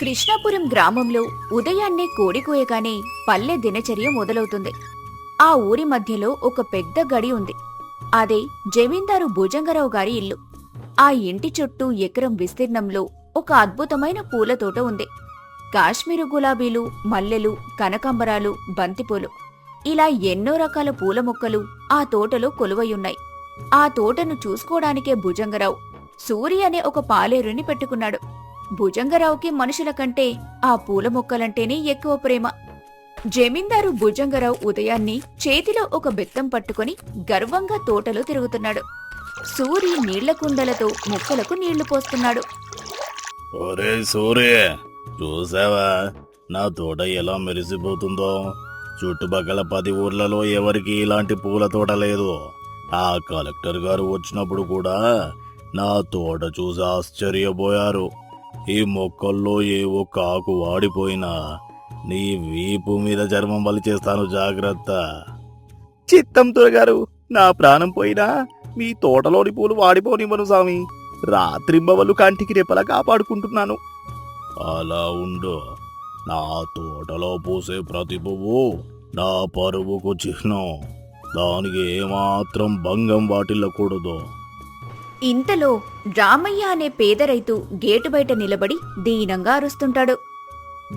కృష్ణాపురం గ్రామంలో ఉదయాన్నే కోడి కూయగానే పల్లె దినచర్య మొదలవుతుంది. ఆ ఊరి మధ్యలో ఒక పెద్ద గడి ఉంది. అదే జమీందారు భుజంగరావు గారి ఇల్లు. ఆ ఇంటి చుట్టూ ఎకరం విస్తీర్ణంలో ఒక అద్భుతమైన పూల తోట ఉంది. కాశ్మీరు గులాబీలు, మల్లెలు, కనకాంబరాలు, బంతిపూలు ఇలా ఎన్నో రకాల పూల మొక్కలు ఆ తోటలో కొలువయున్నాయి. ఆ తోటను చూసుకోవడానికే భుజంగరావు సూరి అనే ఒక పాలేరుని పెట్టుకున్నాడు. భుజంగరావుకి మనుషుల కంటే ఆ పూల మొక్కలంటేనే ఎక్కువ ప్రేమ. జమీందారు భుజంగరావు ఉదయాన్ని చేతిలో ఒక బెత్తం పట్టుకుని గర్వంగా తోటలో తిరుగుతున్నాడు. సూరి నీళ్ల కుండలతో మొక్కలకు నీళ్లు పోస్తున్నాడు. ఒరే సూర్య, చూసావా నా తోట ఎలా మెరిసిపోతుందో? చుట్టుపక్కల 10 ఊర్లలో ఎవరికి ఇలాంటి పూల తోట లేదు. ఆ కలెక్టర్ గారు వచ్చినప్పుడు కూడా నా తోట చూసి ఆశ్చర్యపోయారు. ఈ మొక్కల్లో ఏ ఒక్క ఆకు వాడిపోయినా నీ వీపు మీద చర్మం బలి చేస్తాను, జాగ్రత్త. చిత్తం తురగారు, నా ప్రాణం పోయినా మీ తోటలోని పూలు వాడిపోనివ్వను స్వామి. రాత్రింబవలు కంటికి రెప్పలా కాపాడుకుంటున్నాను. అలా ఉండు. నా తోటలో పూసే ప్రతి పువ్వు నా పరువుకు చిహ్నం. దానికి ఏమాత్రం భంగం వాటిల్లకూడదు. ఇంతలో రామయ్య అనే పేద రైతు గేటు బయట నిలబడి దీనంగా అరుస్తుంటాడు.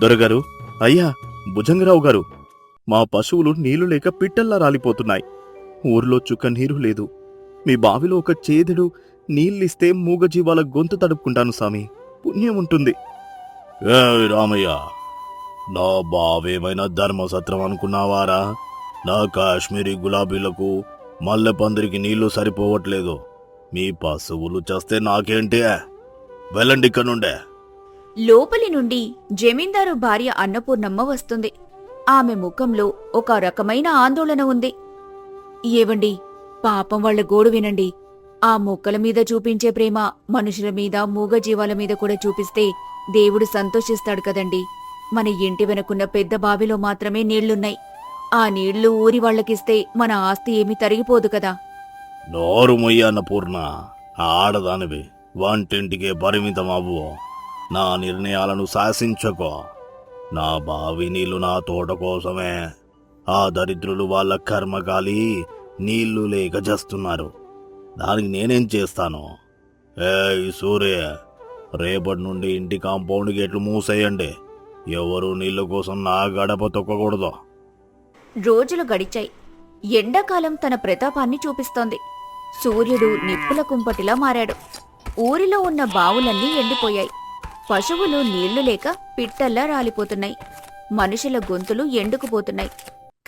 దొరగారు, అయ్యా, భుజంగరావు గారు, మా పశువులు నీళ్లు లేక పిట్టల్లా రాలిపోతున్నాయి. ఊర్లో చుక్క నీరు లేదు. మీ బావిలో ఒక చేదుడు నీళ్ళిస్తే మూగజీవాల గొంతు తడుపుకుంటాను సామి, పుణ్యం ఉంటుంది. రామయ్య, నా బావేమైనా ధర్మసత్రం అనుకున్నావారా? నా కాశ్మీరీ గులాబీలకు మల్లె పందిరికి నీళ్లు సరిపోవట్లేదు. మీ పశువులు చేస్తే నాకేంటి? వెళ్ళండి ఇక్కడ నుండే. లోపలి నుండి జమీందారు భార్య అన్నపూర్ణమ్మ వస్తుంది. ఆమె ముఖంలో ఒక రకమైన ఆందోళన ఉంది. ఏవండి, పాపం వాళ్ల గోడు వినండి. ఆ మొక్కల మీద చూపించే ప్రేమ మనుషుల మీద, మూగజీవాల మీద కూడా చూపిస్తే దేవుడు సంతోషిస్తాడు కదండి. మన ఇంటి వెనకున్న పెద్ద బావిలో మాత్రమే నీళ్లున్నాయి. ఆ నీళ్లు ఊరి వాళ్లకిస్తే మన ఆస్తి ఏమీ తరిగిపోదు కదా. నోరు మొయ్యన్న పూర్ణ, ఆడదానివి వంటింటికే పరిమితం అవ్వు. నా నిర్ణయాలను శాసించకో. నా బావి నీళ్లు నా తోట కోసమే. ఆ దరిద్రులు వాళ్ళ కర్మకాలి నీళ్లు లేక చేస్తున్నారు. దానికి నేనేం చేస్తాను? సూర్య, రేపటి నుండి ఇంటి కాంపౌండ్ గేట్లు మూసేయండి. ఎవరు నీళ్ల కోసం నా గడప తొక్కకూడదు. రోజులు గడిచాయి. ఎండాకాలం తన ప్రతాపాన్ని చూపిస్తోంది. సూర్యుడు నిప్పుల కుంపటిలా మారాడు. ఊరిలో ఉన్న బావులన్నీ ఎండిపోయాయి. పశువులు నీళ్లు లేక పిట్టల్లా రాలిపోతున్నాయి. మనుషుల గొంతులు ఎండుకుపోతున్నాయి.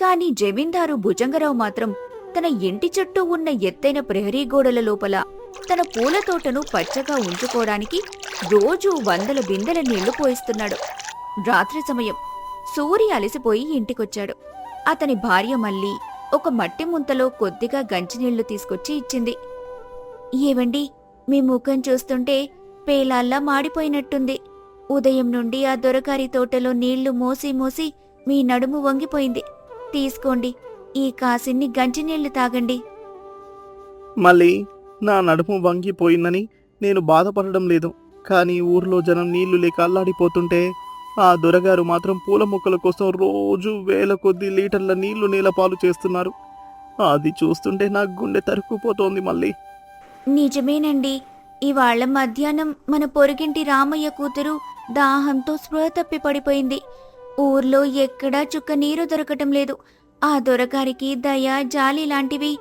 కాని జమీందారు భుజంగరావు మాత్రం తన ఇంటి చుట్టూ ఉన్న ఎత్తైన ప్రహరీ గోడల లోపల తన పూల తోటను పచ్చగా ఉంచుకోవడానికి రోజూ 100 బిందెల నీళ్లు పోయిస్తున్నాడు. రాత్రి సమయం సూరి అలసిపోయి ఇంటికొచ్చాడు. అతని భార్య మళ్ళీ ఒక మట్టి ముంతలో కొద్దిగా గంచినీళ్లు తీసుకొచ్చి ఇచ్చింది. ఏవండి, మీ ముఖం చూస్తుంటే పేలాల్లా మాడిపోయినట్టుంది. ఉదయం నుండి ఆ దొరగారి తోటలో నీళ్లు మోసి మోసి మీ నడుము వంగిపోయింది. తీసుకోండి, ఈ కాసిన్ని గంచినీళ్లు తాగండి. మళ్ళీ నా నడుము వంగిపోయిందని నేను బాధపడడం లేదు. కానీ ఊర్లో జనం నీళ్లు లేక అల్లాడిపోతుంటే ఆ దొరగారు మాత్రం పూల మొక్కల కోసం రోజు వేల కొద్ది లీటర్ల నీళ్లు నేలపాలు చేస్తున్నారు. అది చూస్తుంటే నా గుండె తరుక్కుపోతోంది. మళ్ళీ నిజమేనండి. ఇవాళ్ల మధ్యాహ్నం మన పొరుగింటి రామయ్య కూతురు దాహంతో స్పృహ తప్పి పడిపోయింది. ఊర్లో ఎక్కడా చుక్క నీరు దొరకటం లేదు. ఆ దొరగారికి దయ, జాలి లాంటివి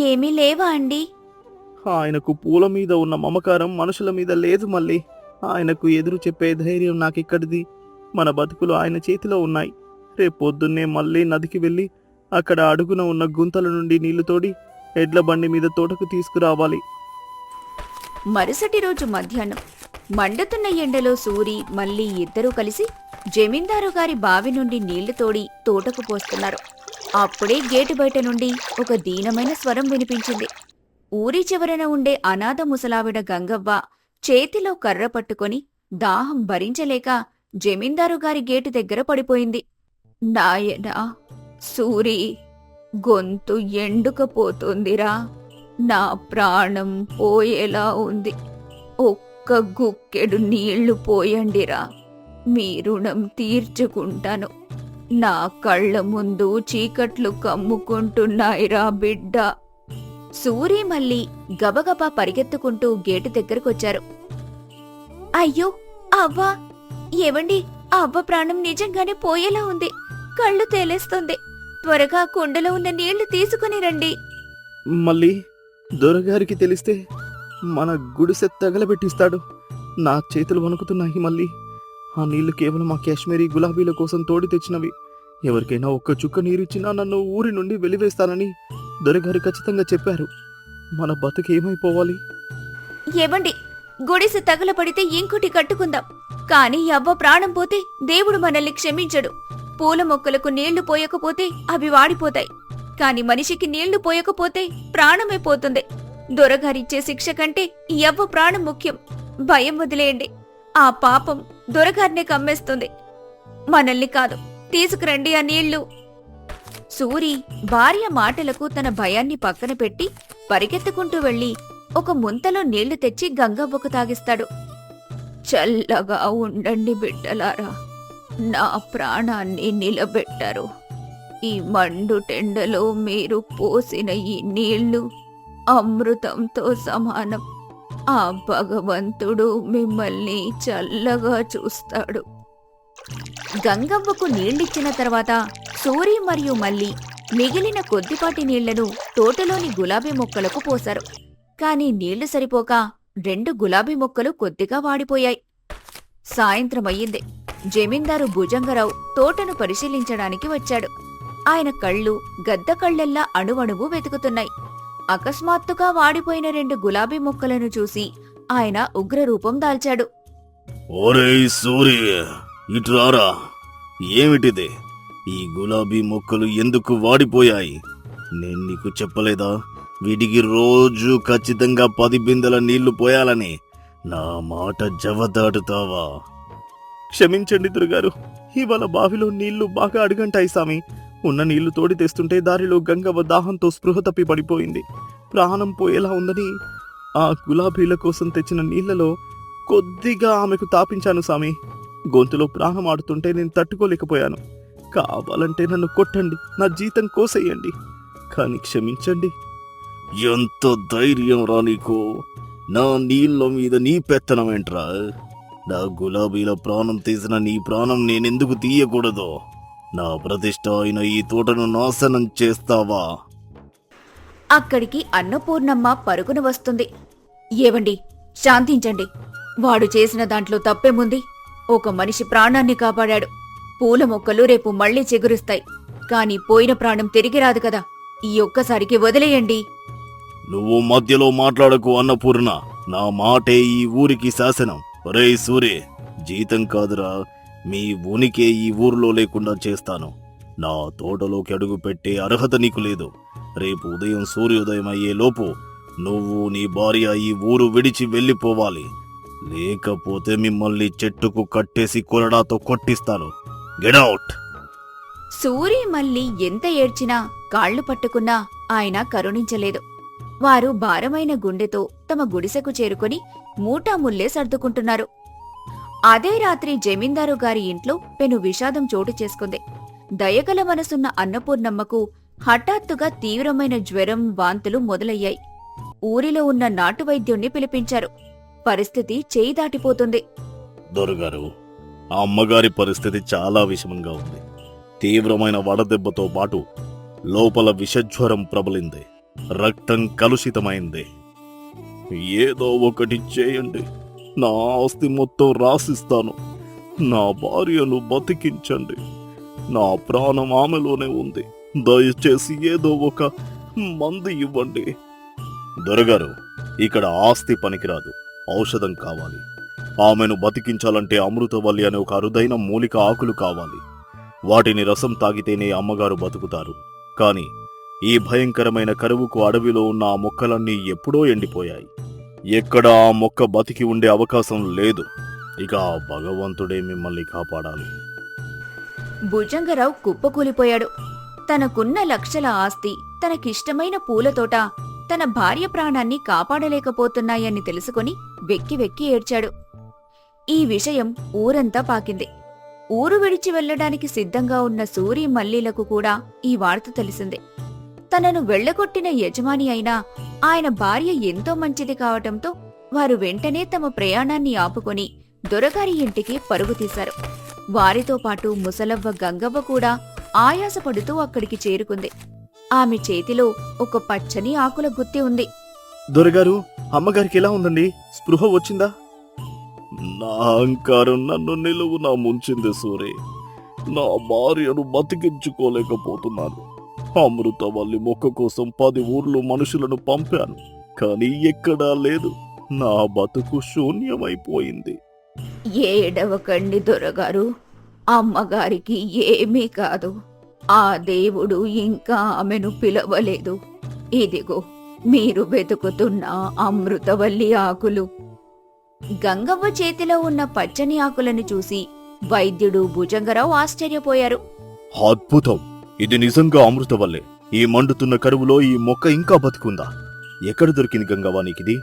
ఏమీ లేవా అండి? ఆయనకు పూల మీద ఉన్న మమకారం మనుషుల మీద లేదు. మళ్ళీ ఆయనకు ఎదురు చెప్పే ధైర్యం నాకిక్కడిది. మన బతుకులు ఆయన చేతిలో ఉన్నాయి. రేపొద్దున్నే మళ్ళీ నదికి వెళ్ళి అక్కడ అడుగున ఉన్న గుంతల నుండి నీళ్లు తోడి ఎడ్ల బండి మీద తోటకు తీసుకురావాలి. మరుసటి రోజు మధ్యాహ్నం మండుతున్న ఎండలో సూరి మళ్ళీ ఇద్దరూ కలిసి జమీందారు గారి బావి నుండి నీళ్లు తోడి తోటకు పోస్తున్నారు. అప్పుడే గేటు బయట నుండి ఒక దీనమైన స్వరం వినిపించింది. ఊరి చివరన ఉండే అనాథ ముసలావిడ గంగవ్వ చేతిలో కర్ర పట్టుకొని దాహం భరించలేక జమీందారు గారి గేటు దగ్గర పడిపోయింది. నాయనా సూరి, గొంతు ఎండుకపోతుందిరా. నా ప్రాణం పోయేలా ఉంది. ఒక్క గుక్కెడు నీళ్లు పోయండిరా, మీ రుణం తీర్చుకుంటాను. నా కళ్ళ ముందు చీకట్లు కమ్ముకుంటున్నాయిరా బిడ్డ. సూరి మళ్ళీ గబగబా పరిగెత్తుకుంటూ గేటు దగ్గరకొచ్చారు. అయ్యో అవ్వా, ఏవండి, అవ్వ ప్రాణం నిజంగానే పోయేలా ఉంది. కళ్ళు తేలేస్తుంది. త్వరగా కుండలో ఉన్న నీళ్లు తీసుకుని రండి. మళ్ళీ దొరగారికి తెలిస్తే మన గుడిసె తగలబెట్టిస్తాడు. నా చేతులు వణుకుతున్నాయి మళ్ళీ. ఆ నీళ్లు కేవలం ఆ కాశ్మీరీ గులాబీల కోసం తోడి తెచ్చినవి. ఎవరికైనా ఒక్క చుక్క నీరిచ్చినా నన్ను ఊరి నుండి వెలివేస్తానని దొరగారు ఖచ్చితంగా చెప్పారు. మన బతుకేమైపోవాలి? ఏవండి, గుడిసె తగలపడితే ఇంకోటి కట్టుకుందాం. కాని అవ్వ ప్రాణం పోతే దేవుడు మనల్ని క్షమించడు. పూల మొక్కలకు నీళ్లు పోయకపోతే అవి వాడిపోతాయి. కాని మనిషికి నీళ్లు పోయకపోతే ప్రాణమే పోతుంది. దొరగారిచ్చే శిక్ష కంటే ఈ అవ్వ ప్రాణం ముఖ్యం. భయం వదిలేయండి. ఆ పాపం దొరగారినే కమ్మేస్తుంది, మనల్ని కాదు. తీసుకురండి ఆ నీళ్లు. సూరి భార్య మాటలకు తన భయాన్ని పక్కన పెట్టి పరిగెత్తుకుంటూ వెళ్లి ఒక ముంతలో నీళ్లు తెచ్చి గంగవ్వకు తాగిస్తాడు. చల్లగా ఉండండి బిడ్డలారా, నా ప్రాణాన్ని నిలబెట్టారు. ఈ మండు టెండలో మీరు పోసిన ఈ నీళ్లు అమృతంతో సమానం. ఆ భగవంతుడు మిమ్మల్ని చల్లగా చూస్తాడు. గంగవ్వకు నీళ్లిచ్చిన తర్వాత సూరి మరియు మల్లి మిగిలిన కొద్దిపాటి నీళ్లను తోటలోని గులాబీ మొక్కలకు పోశారు. కాని నీళ్లు సరిపోక 2 గులాబీ మొక్కలు కొద్దిగా వాడిపోయాయి. సాయంత్రమయ్యింది. జమీందారు భుజంగరావు తోటను పరిశీలించడానికి వచ్చాడు. ఆయన కళ్ళు గద్ద కళ్ళెల్లా అణువణువు వెతుకుతున్నాయి. అకస్మాత్తుగా వాడిపోయిన 2 గులాబీ మొక్కలను చూసి ఆయన ఉగ్రరూపం దాల్చాడు. ఒరేయ్ సూర్య, ఇటురారా. ఏమిటిది? ఈ గులాబీ మొక్కలు ఎందుకు వాడిపోయాయి? నేను నీకు చెప్పలేదా వీటికి రోజు ఖచ్చితంగా 10 బిందెల నీళ్లు పోయాలని? నా మాట జవదాటుతావా? క్షమించండి దొరగారు, ఇవాళ బావిలో నీళ్లు బాగా అడుగంటాయి సామి. ఉన్న నీళ్లు తోడి తెస్తుంటే దారిలో గంగవ్వ దాహంతో స్పృహ తప్పి పడిపోయింది. ప్రాణం పోయేలా ఉందని ఆ గులాబీల కోసం తెచ్చిన నీళ్లలో కొద్దిగా ఆమెకు తాపించాను సామి. గొంతులో ప్రాణం ఆడుతుంటే నేను తట్టుకోలేకపోయాను. కావాలంటే నన్ను కొట్టండి, నా జీతం కోసేయండి, కానీ క్షమించండి. ఎంత ధైర్యం రా నీకు? నా నీళ్ళ మీద నీ పెత్తనమేంట్రా? నా గులాబీల ప్రాణం తీసిన నీ ప్రాణం నేనెందుకు తీయకూడదు? నా ప్రతిష్ట అయిన ఈ తోటను నాశనం చేస్తావా? అక్కడికి అన్నపూర్ణమ్మ పరుగున వస్తుంది. ఏవండి, శాంతించండి. వాడు చేసిన దాంట్లో తప్పేముంది? ఒక మనిషి ప్రాణాన్ని కాపాడాడు. పూల మొక్కలు రేపు మళ్లీ చిగురుస్తాయి. కాని పోయిన ప్రాణం తిరిగి రాదు కదా. ఈ ఒక్కసారికి వదిలేయండి. నువ్వు మధ్యలో మాట్లాడకు అన్నపూర్ణ. నా మాటే ఈ ఊరికి శాసనం. ఒరేయ్ సూరే, జీతం కాదురా, మీ ఉనికే ఈ ఊర్లో లేకుండా చేస్తాను. నా తోటలోకి అడుగు పెట్టే అర్హత నీకు లేదు. రేపు ఉదయం సూర్యోదయం అయ్యే లోపు నువ్వు నీ భార్య ఈ ఊరు విడిచి వెళ్ళిపోవాలి. లేకపోతే మిమ్మల్ని చెట్టుకు కట్టేసి కొరడాతో కొట్టిస్తాను. Get out. సూరి మళ్ళీ ఎంత ఏడ్చినా కాళ్లు పట్టుకున్నా ఆయన కరుణించలేదు. వారు భారమైన గుండెతో తమ గుడిసెకు చేరుకుని మూటాముల్లే సర్దుకుంటున్నారు. అదే రాత్రి జమీందారు గారి ఇంట్లో పెను విషాదం చోటు చేసుకుంది. దయగల మనసున్న అన్నపూర్ణమ్మకు హఠాత్తుగా తీవ్రమైన జ్వరం, వాంతులు మొదలయ్యాయి. ఊరిలో ఉన్న నాటు వైద్యుణ్ణి పిలిపించారు. పరిస్థితి చేయి దాటిపోతుంది. దొరగారు, ఆ అమ్మగారి పరిస్థితి చాలా విషమంగా ఉంది. తీవ్రమైన వడదెబ్బతో పాటు లోపల విషజ్వరం ప్రబలింది. రక్తం కలుషితమైంది. ఏదో ఒకటి చేయండి. నా ఆస్తి మొత్తం రాసిస్తాను. నా భార్యను బతికించండి. నా ప్రాణం ఆమెలోనే ఉంది. దయచేసి ఏదో ఒక మందు ఇవ్వండి. దొరగారు, ఇక్కడ ఆస్తి పనికిరాదు, ఔషధం కావాలి. ఆమెను బతికించాలంటే అమృతవల్లి అనే ఒక అరుదైన మూలిక ఆకులు కావాలి. వాటిని రసం తాగితేనే అమ్మగారు బతుకుతారు. కాని ఈ భయంకరమైన కరువుకు అడవిలో ఉన్న ఆ మొక్కలన్నీ ఎప్పుడో ఎండిపోయాయి. ఎక్కడ ఆ మొక్క బతికి ఉండే అవకాశం లేదు. ఇక ఆ భగవంతుడే మిమ్మల్ని కాపాడాలి. భుజంగరావు కుప్పకూలిపోయాడు. తనకున్న లక్షల ఆస్తి, తనకిష్టమైన పూలతోట, తన భార్య ప్రాణాన్ని కాపాడలేకపోతున్నాయని తెలుసుకుని వెక్కి వెక్కి ఏడ్చాడు. ఈ విషయం ఊరంతా పాకింది. ఊరు విడిచి వెళ్లడానికి సిద్ధంగా ఉన్న సూరి మల్లీలకు కూడా ఈ వార్త తెలిసింది. తనను వెళ్లగొట్టిన యజమాని అయినా ఆయన భార్య ఎంతో మంచిది కావటంతో వారు వెంటనే తమ ప్రయాణాన్ని ఆపుకొని దొరగారి ఇంటికి పరుగు తీశారు. వారితో పాటు ముసలవ్వ గంగవ్వ కూడా ఆయాసపడుతూ అక్కడికి చేరుకుంది. ఆమె చేతిలో ఒక పచ్చని ఆకుల గుత్తి ఉంది. దొరగారు, అమ్మగారికి ఎలా ఉందండి? స్పృహ వచ్చిందా? నా అహంకారం నన్ను నిలువునా ముంచింది సూరి. నా భార్యను బతికించుకోలేకపోతున్నాను. అమృతవల్లి మొక్క కోసం 10 ఊర్లు మనుషులను పంపాను, కానీ ఎక్కడా లేదు. నా బతుకు శూన్యమైపోయింది. ఏడవకండి దొరగారు, అమ్మగారికి ఏమీ కాదు. ఆ దేవుడు ఇంకా ఆమెను పిలవలేదు. ఇదిగో మీరు వెతుకుతున్న అమృతవల్లి ఆకులు. గంగవ్వ చేతిలో ఉన్న పచ్చని ఆకులను చూసి వైద్యుడు భుజంగరావు ఆశ్చర్యపోయారు. అద్భుతం! ఇది నిజంగా అమృతవల్లే. ఈ మండుతున్న కరువులో ఈ మొక్క ఇంకా బతుకుందా? ఎక్కడ దొరికింది గంగవ్వ నీకిది?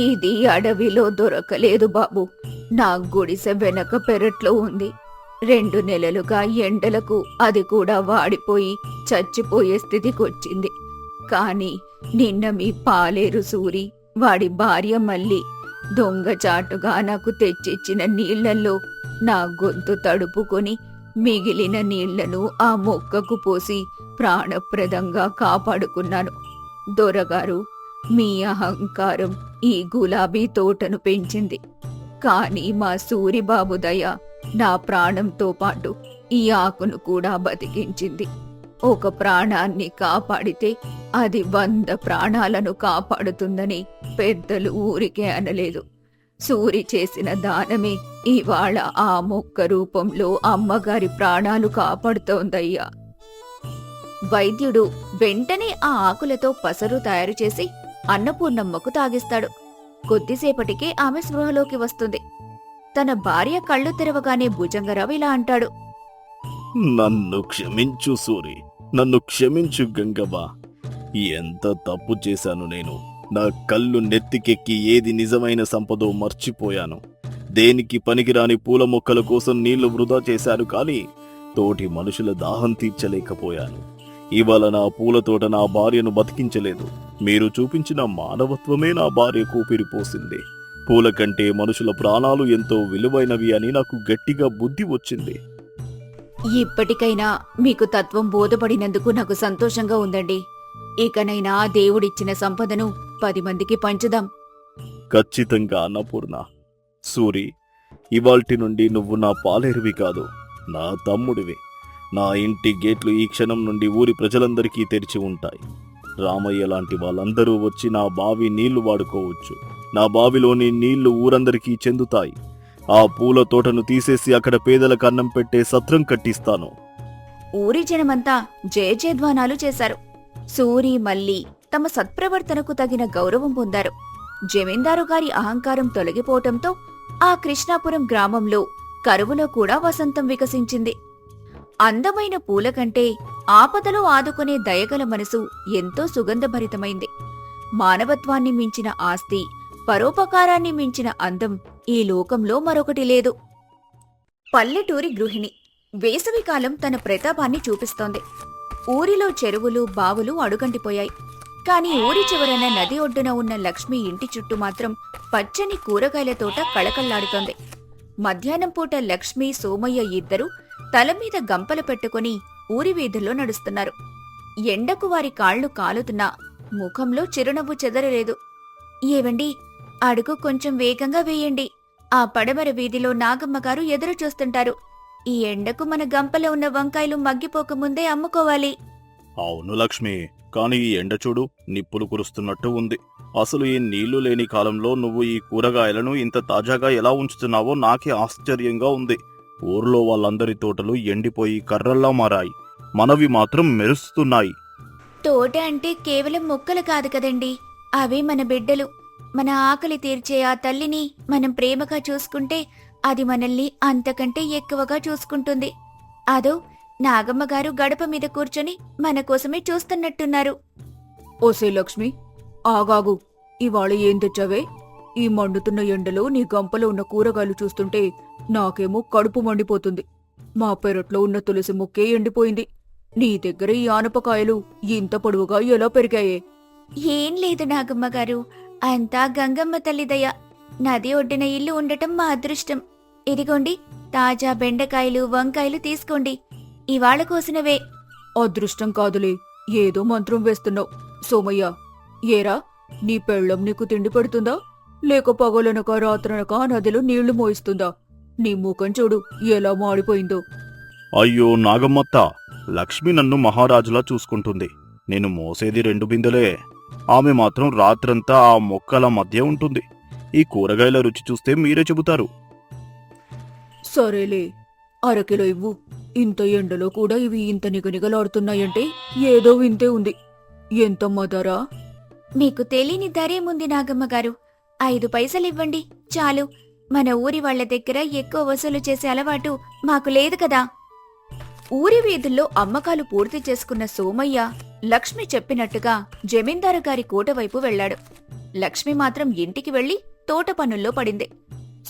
ఇది అడవిలో దొరకలేదు బాబు. నా గుడిసె వెనక పెరట్లో ఉంది. 2 నెలలుగా ఎండలకు అది కూడా వాడిపోయి చచ్చిపోయే స్థితికొచ్చింది. కాని నిన్న మీ పాలేరు సూరి, వాడి భార్య మళ్ళీ దొంగచాటుగా నాకు తెచ్చిచ్చిన నీళ్లల్లో నా గొంతు తడుపుకొని మిగిలిన నీళ్లను ఆ మొక్కకు పోసి ప్రాణప్రదంగా కాపాడుకున్నాను. దొరగారు, మీ అహంకారం ఈ గులాబీ తోటను పెంచింది. కాని మా సూరిబాబు దయ నా ప్రాణంతో పాటు ఈ ఆకును కూడా బతికించింది. ఒక ప్రాణాన్ని కాపాడితే అది 100 ప్రాణాలను కాపాడుతుందని పెద్దలు ఊరికే అనలేదు. సూరి చేసిన దానమే ఇవాళ ఆ మొక్క రూపంలో అమ్మగారి ప్రాణాలు కాపాడుతోందయ్యా. వైద్యుడు వెంటనే ఆ ఆకులతో పసరు తయారు చేసి అన్నపూర్ణమ్మకు తాగిస్తాడు. కొద్దిసేపటికే ఆమె స్పృహలోకి వస్తుంది. తన భార్య కళ్ళు తెరవగానే భుజంగరావు ఇలా అంటాడు. నన్ను క్షమించు సూరి, నన్ను క్షమించు గంగవ్వ. ఎంత తప్పు చేశాను నేను. నా కళ్ళు నెత్తికెక్కి ఏది నిజమైన సంపదో మర్చిపోయాను. దేనికి పనికిరాని పూల మొక్కల కోసం నీళ్లు వృధా చేశాను, కానీ తోటి మనుషుల దాహం తీర్చలేకపోయాను. ఇవాళ నా పూల తోట నా భార్యను బతికించలేదు. మీరు చూపించిన మానవత్వమే నా భార్య కూపిరిపోసింది. పూల కంటే మనుషుల ప్రాణాలు ఎంతో విలువైనవి అని నాకు గట్టిగా బుద్ధి వచ్చింది. ఇప్పటికైనా మీకు తత్వం బోధపడినందుకు నాకు సంతోషంగా ఉందండి. ఇకనైనా దేవుడిచ్చిన సంపదను 10 మందికి పంచుదాం. ఖచ్చితంగా అన్నపూర్ణ. సూరి, ఇవాల్టి నుండి నువ్వు నా పాలేరువి కాదు, నా తమ్ముడివి. నా ఇంటి గేట్లు ఈ క్షణం నుండి ఊరి ప్రజలందరికీ తెరిచి ఉంటాయి. రామయ్య లాంటి వాళ్ళందరూ వచ్చి నా బావి నీళ్లు వాడుకోవచ్చు. నా బావిలోని నీళ్లు ఊరందరికీ చెందుతాయి. ఆ పూల తోటను తీసేసి అక్కడ పేదలకు అన్నం పెట్టే సత్రం కట్టిస్తాను. ఊరి జనమంతా జయజయధ్వానాలు చేశారు. సూరి మళ్ళీ తమ సత్ప్రవర్తనకు తగిన గౌరవం పొందారు. జమీందారు గారి అహంకారం తొలగిపోవటంతో ఆ కృష్ణాపురం గ్రామంలో కరువులో కూడా వసంతం వికసించింది. అందమైన పూల కంటే ఆపదలో ఆదుకునే దయగల మనసు ఎంతో సుగంధభరితమైంది. మానవత్వాన్ని మించిన ఆస్తి, పరోపకారాన్ని మించిన అందం ఈ లోకంలో మరొకటి లేదు. పల్లెటూరి గృహిణి వేసవికాలం తన ప్రతాపాన్ని చూపిస్తోంది. ఊరిలో చెరువులు, బావులు అడుగంటిపోయాయి. కాని ఊరి చివరన నది ఒడ్డున ఉన్న లక్ష్మి ఇంటి చుట్టూ మాత్రం పచ్చని కూరగాయల తోట కళకళ్లాడుతోంది. మధ్యాహ్నం పూట లక్ష్మి, సోమయ్య ఇద్దరూ తలమీద గంపలు పెట్టుకుని ఊరి వీధుల్లో నడుస్తున్నారు. ఎండకు వారి కాళ్లు కాలుతున్నా ముఖంలో చిరునవ్వు చెదరలేదు. ఏవండి, అడుగు కొంచెం వేగంగా వేయండి. ఆ పడమర వీధిలో నాగమ్మగారు ఎదురు చూస్తుంటారు. ఈ ఎండకు మన గంపలో ఉన్న వంకాయలు మగ్గిపోకముందే అమ్ముకోవాలి. అవును లక్ష్మి, కాని ఈ ఎండ చూడు, నిప్పులు కురుస్తున్నట్టు ఉంది. అసలు ఈ నీళ్లు లేని కాలంలో నువ్వు ఈ కూరగాయలను ఇంత తాజాగా ఎలా ఉంచుతున్నావో నాకే ఆశ్చర్యంగా ఉంది. ఊర్లో వాళ్ళందరి తోటలు ఎండిపోయి కర్రల్లా మారాయి, మనవి మాత్రం మెరుస్తున్నాయి. తోట అంటే కేవలం మొక్కలు కాదు కదండి, అవి మన బిడ్డలు. మన ఆకలి తీర్చే ఆ తల్లిని మనం ప్రేమగా చూసుకుంటే అది మనల్ని అంతకంటే ఎక్కువగా చూసుకుంటుంది. అదో నాగమ్మగారు గడప మీద కూర్చొని మన కోసమే చూస్తున్నట్టున్నారు. ఓసే లక్ష్మి, ఆగాగు, ఇవాళ ఏం తెచ్చావే? ఈ మండుతున్న ఎండలో నీ గంపలో ఉన్న కూరగాయలు చూస్తుంటే నాకేమో కడుపు మండిపోతుంది. మా పెరట్లో ఉన్న తులసి మొక్కే ఎండిపోయింది. నీ దగ్గర ఈ ఆనపకాయలు ఇంత పొడవుగా ఎలా పెరిగాయే? ఏం లేదు నాగమ్మగారు, అంతా గంగమ్మ తల్లి దయ. నది ఒడ్డున ఇల్లు ఉండటం మా అదృష్టం. ఇదిగోండి, తాజా బెండకాయలు, వంకాయలు తీసుకోండి. ఇవాళ కోసినవే. అదృష్టం కాదులే, ఏదో మంత్రం వేస్తున్నావు. సోమయ్య, ఏరా, నీ పెళ్ళం నీకు తిండి పెడుతుందా, లేక పగలనక రాత్రనక నదిలో నీళ్లు మోయిస్తుందా? నీ ముఖం చూడు ఎలా మాడిపోయిందో. అయ్యో నాగమ్మత్త, లక్ష్మి నన్ను మహారాజులా చూసుకుంటుంది. నేను మోసేది 2 బిందెలే. ఆమె మాత్రం రాత్రంతా ఆ మొక్కల మధ్య ఉంటుంది. ఈ కూరగాయల రుచి చూస్తే మీరే చెబుతారు. సరేలే, అరకిలో ఇవ్వు. ఇంత ఎండలో కూడా ఇవి ఇంత నిగనిగలాడుతున్నాయంటే ఏదో వింతే ఉంది. ఎంతమ్మా ధర? మీకు తెలియని ధరేముంది నాగమ్మగారు, 5 పైసలివ్వండి చాలు. మన ఊరి వాళ్ల దగ్గర ఎక్కువ వసూలు చేసే అలవాటు మాకు లేదు కదా. ఊరి వీధుల్లో అమ్మకాలు పూర్తి చేసుకున్న సోమయ్య లక్ష్మి చెప్పినట్టుగా జమీందారు గారి కోట వైపు వెళ్లాడు. లక్ష్మి మాత్రం ఇంటికి వెళ్లి తోట పనుల్లో పడింది.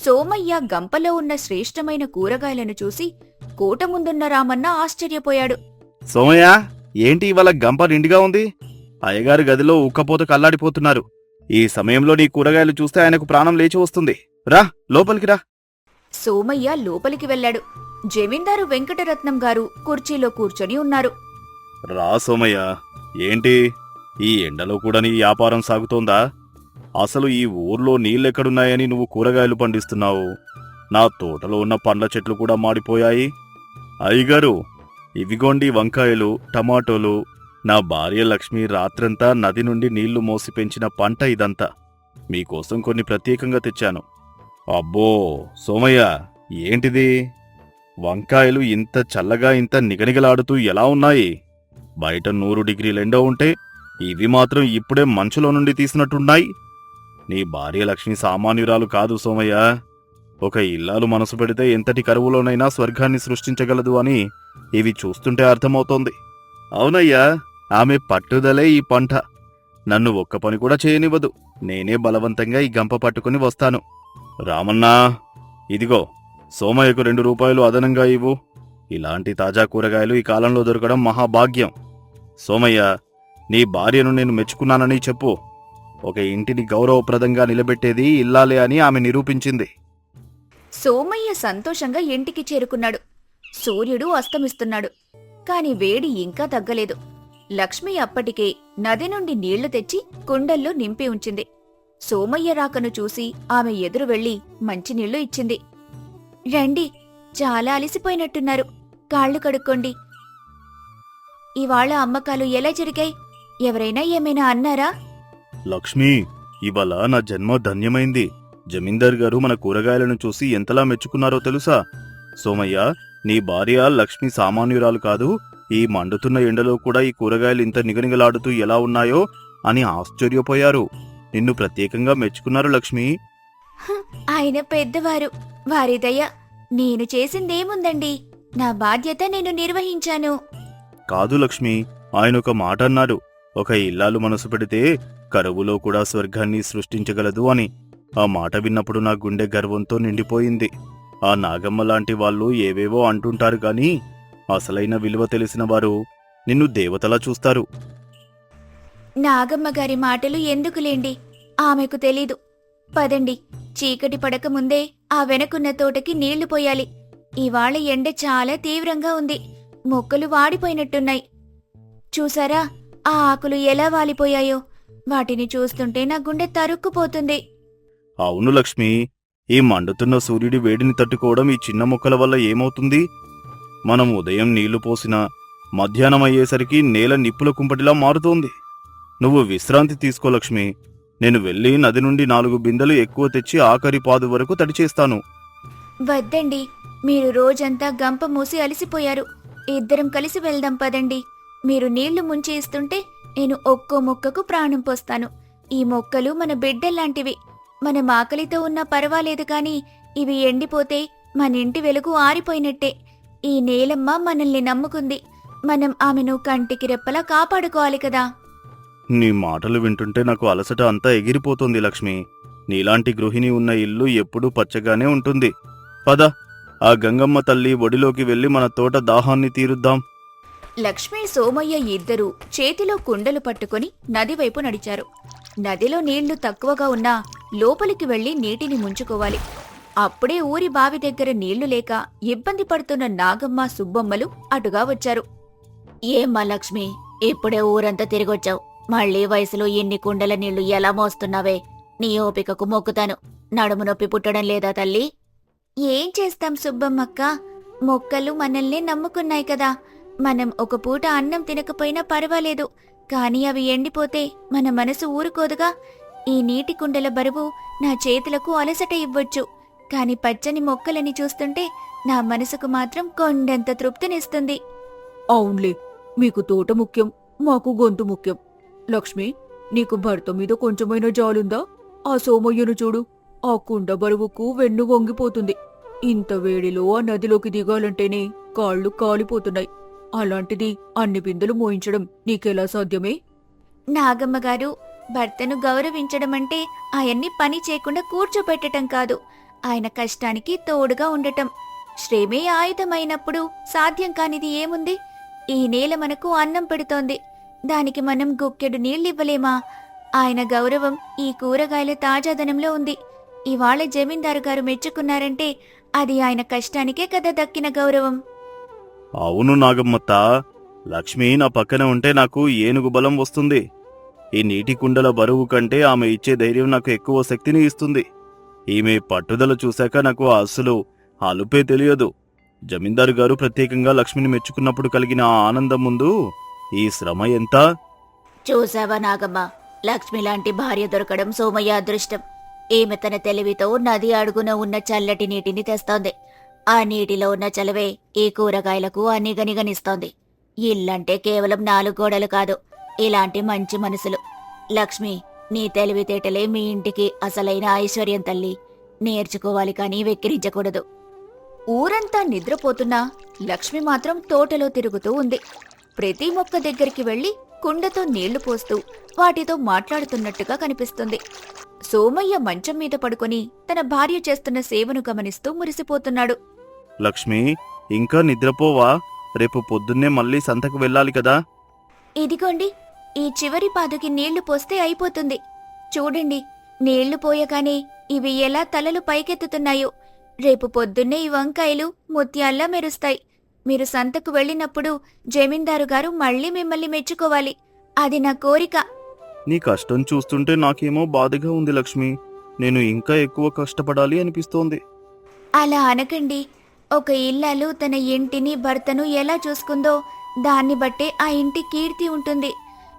సోమయ్య గంపలో ఉన్న శ్రేష్టమైన కూరగాయలను చూసి కోట ముందున్న రామన్న ఆశ్చర్యపోయాడు. సోమయ్య, ఏంటి ఇవాళ గంప నిండుగా ఉంది? అయ్యగారి గదిలో ఉక్కపోత కల్లాడిపోతున్నారు. ఈ సమయంలో నీ కూరగాయలు చూస్తే ఆయనకు ప్రాణం లేచి వస్తుంది. రా, లోపలికి రా. సోమయ్య లోపలికి వెళ్లాడు. జమీందారు వెంకటరత్నం గారు కుర్చీలో కూర్చొని ఉన్నారు. రా సోమయ్య, ఏంటి ఈ ఎండలో కూడా నీ వ్యాపారం సాగుతోందా? అసలు ఈ ఊర్లో నీళ్ళెక్కడున్నాయని నువ్వు కూరగాయలు పండిస్తున్నావు? నా తోటలో ఉన్న పండ్ల చెట్లు కూడా మాడిపోయాయి. అయ్యగారు, ఇవిగోండి వంకాయలు, టమాటోలు. నా భార్య లక్ష్మి రాత్రంతా నది నుండి నీళ్లు మోసి పెంచిన పంట ఇదంతా. మీకోసం కొన్ని ప్రత్యేకంగా తెచ్చాను. అబ్బో సోమయ్య, ఏంటిది? వంకాయలు ఇంత చల్లగా ఇంత నిగనిగలాడుతూ ఎలా ఉన్నాయి? బయట 100 డిగ్రీల ఎండ ఉంటే ఇవి మాత్రం ఇప్పుడే మంచులో నుండి తీసినట్టున్నాయి. నీ భార్య లక్ష్మి సామాన్యురాలు కాదు సోమయ్య. ఒక ఇల్లాలు మనసు పెడితే ఎంతటి కరువులోనైనా స్వర్గాన్ని సృష్టించగలదు అని ఇవి చూస్తుంటే అర్థమవుతోంది. అవునయ్యా, ఆమె పట్టుదలే ఈ పంట. నన్ను ఒక్క పని కూడా చేయనివ్వదు. నేనే బలవంతంగా ఈ గంప పట్టుకుని వస్తాను. రామన్నా, ఇదిగో సోమయ్యకు 2 రూపాయలు అదనంగా ఇవ్వు. ఇలాంటి తాజా కూరగాయలు ఈ కాలంలో దొరకడం మహాభాగ్యం. సోమయ్య, నీ భార్యను నేను మెచ్చుకున్నానని చెప్పు. ఒక ఇంటిని గౌరవప్రదంగా నిలబెట్టేది ఇల్లాలే అని ఆమె నిరూపించింది. సోమయ్య సంతోషంగా ఇంటికి చేరుకున్నాడు. సూర్యుడు అస్తమిస్తున్నాడు. కాని వేడి ఇంకా తగ్గలేదు. లక్ష్మి అప్పటికే నది నుండి నీళ్లు తెచ్చి కుండల్లో నింపి ఉంచింది. సోమయ్య రాకను చూసి ఆమె ఎదురు వెళ్లి మంచినీళ్లు ఇచ్చింది. రండి, చాలా అలసిపోయినట్టున్నారు, కాళ్లు కడుక్కోండి. ఇవాళ అమ్మకాలు ఎలా జరిగాయి? ఎవరైనా ఏమైనా అన్నారా? లక్ష్మి, ఇవాళ నా జన్మ ధన్యమైంది. జమీందార్ గారు మన కూరగాయలను చూసి ఎంతలా మెచ్చుకున్నారో తెలుసా? సోమయ్య, నీ భార్య లక్ష్మి సామాన్యురాలు కాదు. ఈ మండుతున్న ఎండలో కూడా ఈ కూరగాయలు ఇంత నిగనిగలాడుతూ ఎలా ఉన్నాయో అని ఆశ్చర్యపోయారు. నిన్ను ప్రత్యేకంగా మెచ్చుకున్నారు లక్ష్మి. ఆయన పెద్దవారు, వారి దయ. నేను చేసిందేముందండి, నా బాధ్యత నేను నిర్వహించాను. కాదు లక్ష్మి, ఆయన ఒక మాట అన్నాడు. ఒక ఇల్లాలు మనసు పెడితే కరువులో కూడా స్వర్గాన్ని సృష్టించగలదు అని. ఆ మాట విన్నప్పుడు నా గుండె గర్వంతో నిండిపోయింది. ఆ నాగమ్మ లాంటి వాళ్ళు ఏవేవో అంటుంటారు గాని అసలైన విలువ తెలిసిన వారు నిన్ను దేవతలా చూస్తారు. నాగమ్మగారి మాటలు ఎందుకులేండి, ఆమెకు తెలీదు. పదండి, చీకటి పడకముందే ఆ వెనకున్న తోటకి నీళ్లు పోయాలి. ఇవాళ ఎండ చాలా తీవ్రంగా ఉంది. మొక్కలు వాడిపోయినట్టున్నాయి. చూసారా ఆ ఆకులు ఎలా వాలిపోయాయో? వాటిని చూస్తుంటే నా గుండె తరుక్కుపోతుంది. అవును లక్ష్మి, ఈ మండుతున్న సూర్యుడి వేడిని తట్టుకోవడం ఈ చిన్న మొక్కల వల్ల ఏమవుతుంది? మనం ఉదయం నీళ్లు పోసినా మధ్యాహ్నం అయ్యేసరికి నేల నిప్పుల కుంపటిలా మారుతోంది. నువ్వు విశ్రాంతి తీసుకో లక్ష్మి. నేను వెళ్ళి నది నుండి 4 బిందెలు ఎక్కువ తెచ్చి ఆఖరి పాదు వరకు తడిచేస్తాను. వద్దండి, మీరు రోజంతా గంప మూసి అలసిపోయారు. ఇద్దరం కలిసి వెళ్దాం పదండి. మీరు నీళ్లు ముంచి ఇస్తుంటే నేను ఒక్కో మొక్కకు ప్రాణం పోస్తాను. ఈ మొక్కలు మన బిడ్డల్లాంటివి. మనం ఆకలితో ఉన్నా పర్వాలేదు కాని ఇవి ఎండిపోతే మన ఇంటి వెలుగు ఆరిపోయినట్టే. ఈ నేలమ్మ మనల్ని నమ్ముకుంది. మనం ఆమెను కంటికి రెప్పలా కాపాడుకోవాలి కదా. నీ మాటలు వింటుంటే నాకు అలసట అంతా ఎగిరిపోతుంది లక్ష్మి. నీలాంటి గృహిణి ఉన్న ఇల్లు ఎప్పుడూ పచ్చగానే ఉంటుంది. పద, ఆ గంగమ్మ తల్లి ఒడిలోకి వెళ్లి మన తోట దాహాన్ని తీరుద్దాం. లక్ష్మి సోమయ్య ఇద్దరూ చేతిలో కుండలు పట్టుకుని నదివైపు నడిచారు. నదిలో నీళ్లు తక్కువగా ఉన్నా లోపలికి వెళ్లి నీటిని ముంచుకోవాలి. అప్పుడే ఊరి బావి దగ్గర నీళ్లు లేక ఇబ్బంది పడుతున్న నాగమ్మ, సుబ్బమ్మలు అటుగా వచ్చారు. ఏమ్మా లక్ష్మి, ఇప్పుడే ఊరంతా తిరిగొచ్చావు. మళ్లీ వయసులో ఇన్ని కుండల నీళ్లు ఎలా మోస్తున్నావే? నీ ఓపికకు మొక్కుతాను. నడుము నొప్పి పుట్టడం లేదా తల్లి? ఏం చేస్తాం సుబ్బమ్మక్క, మొక్కలు మనల్ని నమ్ముకున్నాయి కదా. మనం ఒక పూట అన్నం తినకపోయినా పర్వాలేదు, కాని అవి ఎండిపోతే మన మనసు ఊరుకోదుగా. ఈ నీటి కుండల బరువు నా చేతులకు అలసట ఇవ్వొచ్చు, కాని పచ్చని మొక్కలని చూస్తుంటే నా మనసుకు మాత్రం కొండంత తృప్తినిస్తుంది. అవునులే, మీకు తోట ముఖ్యం, మాకు గొంతు ముఖ్యం. లక్ష్మి, నీకు భర్త మీద కొంచెమైనా జాలుందా? ఆ సోమయ్యను చూడు, ఆ కుండ బరువుకు వెన్ను వంగిపోతుంది. ఇంత వేడిలో ఆ నదిలోకి దిగాలంటేనే కాళ్ళు కాలిపోతున్నాయి. అలాంటిది అన్ని బిందెలు మోయించడం నీకెలా సాధ్యమే? నాగమ్మగారు, భర్తను గౌరవించడమంటే ఆయన్ని పని చేయకుండా కూర్చోపెట్టటం కాదు, ఆయన కష్టానికి తోడుగా ఉండటం. శ్రమే ఆయుధమైనప్పుడు సాధ్యం కానిది ఏముంది? ఈ నేల మనకు అన్నం పెడుతోంది, దానికి మనం గుక్కెడు నీళ్ళివ్వలేమా? ఆయన గౌరవం ఈ కూరగాయల తాజాదనంలో ఉంది. ఇవాళ జమీందారు గారు మెచ్చుకున్నారంటే అది ఆయన కష్టానికే కదా దక్కిన గౌరవం. అవును నాగమ్మత్త, లక్ష్మి నా పక్కన ఉంటే నాకు ఏనుగు బలం వస్తుంది. ఈ నీటి కుండల బరువు కంటే ఆమె ఇచ్చే ధైర్యం నాకు ఎక్కువ శక్తిని ఇస్తుంది. ఈమె పట్టుదల చూశాక నాకు అసలు అలుపే తెలియదు. జమీందారు గారు ప్రత్యేకంగా లక్ష్మిని మెచ్చుకున్నప్పుడు కలిగిన ఆ ఆనందం ముందు ఈ శ్రమ ఎంత? చూసావా నాగమ్మ, లక్ష్మి లాంటి భార్య దొరకడం సోమయ్య అదృష్టం. ఈమె తన తెలివితో నది అడుగున ఉన్న చల్లటి నీటిని తెస్తోంది. ఆ నీటిలో ఉన్న చలవే ఈ కూరగాయలకు అనిగనిగనిస్తోంది. ఇల్లంటే కేవలం 4 గోడలు కాదు, ఇలాంటి మంచి మనసులు. లక్ష్మి, నీ తెలివితేటలే మీ ఇంటికి అసలైన ఐశ్వర్యం తల్లి. నేర్చుకోవాలి కానీ వెక్కిరించకూడదు. ఊరంతా నిద్రపోతున్నా లక్ష్మి మాత్రం తోటలో తిరుగుతూ ఉంది. ప్రతి మొక్క దగ్గరికి వెళ్లి కుండతో నీళ్లు పోస్తూ వాటితో మాట్లాడుతున్నట్టుగా కనిపిస్తుంది. సోమయ్య మంచం మీద పడుకొని తన భార్య చేస్తున్న సేవను గమనిస్తూ మురిసిపోతున్నాడు. లక్ష్మి, ఇంకా నిద్రపోవా? రేపు పొద్దున్నే మళ్ళీ సంతకు వెళ్ళాలి కదా. ఇదిగోండి, ఈ చివరి పాదుకి నీళ్లు పోస్తే అయిపోతుంది. చూడండి, నీళ్లు పోయగానే ఇవి ఎలా తలలు పైకెత్తుతున్నాయో. రేపు పొద్దున్నే ఈ వంకాయలు ముత్యాల్లా మెరుస్తాయి. మీరు సంతకు వెళ్ళినప్పుడు జమీందారు గారు మళ్ళీ మిమ్మల్ని మెచ్చుకోవాలి. అది నా కోరిక. నీ కష్టం చూస్తుంటే నాకేమో బాధగా ఉంది లక్ష్మి. నేను ఇంకా ఎక్కువ కష్టపడాలి అనిపిస్తోంది. అలా అనకండి. ఒక ఇల్లాలు తన ఇంటిని, భర్తను ఎలా చూసుకుందో దాన్ని బట్టే ఆ ఇంటి కీర్తి ఉంటుంది.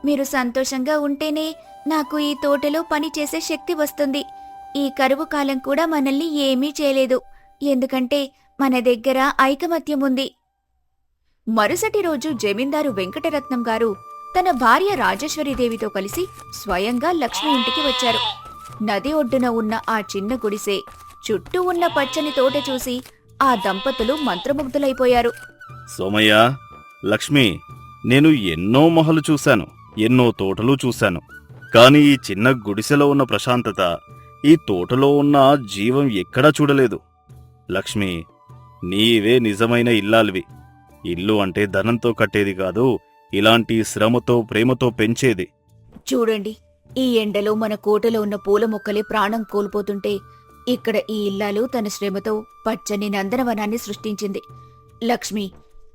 మీరు సంతోషంగా ఉంటేనే నాకు ఈ తోటలో పని చేసే శక్తి వస్తుంది. ఈ కరువు కాలం కూడా మనల్ని ఏమీ చేయలేదు, ఎందుకంటే మన దగ్గర ఐకమత్యం ఉంది. మరుసటి రోజు జమీందారు వెంకటరత్నం గారు తన భార్య రాజేశ్వరీదేవితో కలిసి స్వయంగా లక్ష్మి ఇంటికి వచ్చారు. నది ఒడ్డున ఉన్న ఆ చిన్న గుడిసె, చుట్టూ ఉన్న పచ్చని తోట చూసి ఆ దంపతులు మంత్రముగ్ధులైపోయారు. సోమయ్య, లక్ష్మి, నేను ఎన్నో మహలు చూశాను, ఎన్నో తోటలు చూశాను. కాని ఈ చిన్న గుడిసెలో ఉన్న ప్రశాంతత, ఈ తోటలో ఉన్న జీవం ఎక్కడా చూడలేదు. లక్ష్మి, నీవే నిజమైన ఇల్లాలివి. ఇల్లు అంటే ధనంతో కట్టేది కాదు, ఇలాంటి శ్రమతో, ప్రేమతో పెంచేది. చూడండి, ఈ ఎండలో మన కోటలో ఉన్న పూల మొక్కలే ప్రాణం కోల్పోతుంటే ఇక్కడ ఈ ఇల్లాలు తన శ్రమతో పచ్చని నందనవనాన్ని సృష్టించింది. లక్ష్మి,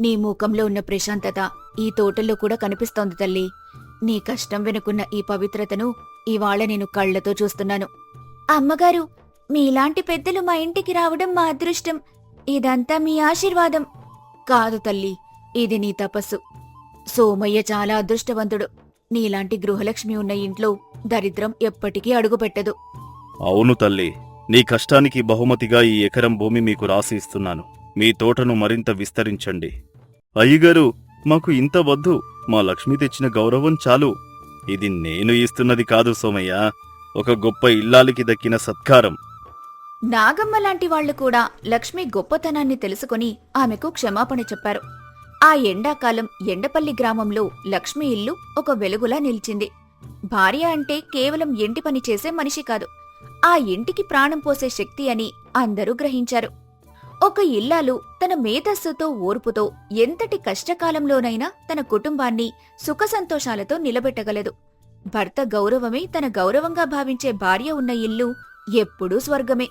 నీ ముఖంలో ఉన్న ప్రశాంతత ఈ తోటల్లో కూడా కనిపిస్తోంది తల్లి. నీ కష్టం వెనుకున్న ఈ పవిత్రతను ఇవాళ నేను కళ్లతో చూస్తున్నాను. అమ్మగారు, మీలాంటి పెద్దలు మా ఇంటికి రావడం మా అదృష్టం. ఇదంతా మీ ఆశీర్వాదం. కాదు తల్లి, ఇది నీ తపస్సు. సోమయ్య చాలా అదృష్టవంతుడు. నీలాంటి గృహలక్ష్మి ఉన్న ఇంట్లో దరిద్రం ఎప్పటికీ అడుగుపెట్టదు. అవును తల్లి, నీ కష్టానికి బహుమతిగా ఈ ఎకరం భూమి మీకు రాసి ఇస్తున్నాను. మీ తోటను మరింత విస్తరించండి. అయ్యగారు, మాకు ఇంత వద్దు. మా లక్ష్మి తెచ్చిన గౌరవం చాలు. ఇది నేను ఇస్తున్నది కాదు సోమయ్య, ఒక గొప్ప ఇల్లాలికి దక్కిన సత్కారం. నాగమ్మ లాంటి వాళ్లు కూడా లక్ష్మి గొప్పతనాన్ని తెలుసుకుని ఆమెకు క్షమాపణ చెప్పారు. ఆ ఎండాకాలం ఎండపల్లి గ్రామంలో లక్ష్మి ఇల్లు ఒక వెలుగులా నిలిచింది. భార్య అంటే కేవలం ఇంటి పని చేసే మనిషి కాదు, ఆ ఇంటికి ప్రాణం పోసే శక్తి అని అందరూ గ్రహించారు. ఒక ఇల్లాలు తన మేధస్సుతో ఓర్పుతో ఎంతటి కష్టకాలంలోనైనా తన కుటుంబాన్ని సుఖసంతోషాలతో నిలబెట్టగలదు. భర్త గౌరవమే తన గౌరవంగా భావించే భార్య ఉన్న ఇల్లు ఎప్పుడూ స్వర్గమే.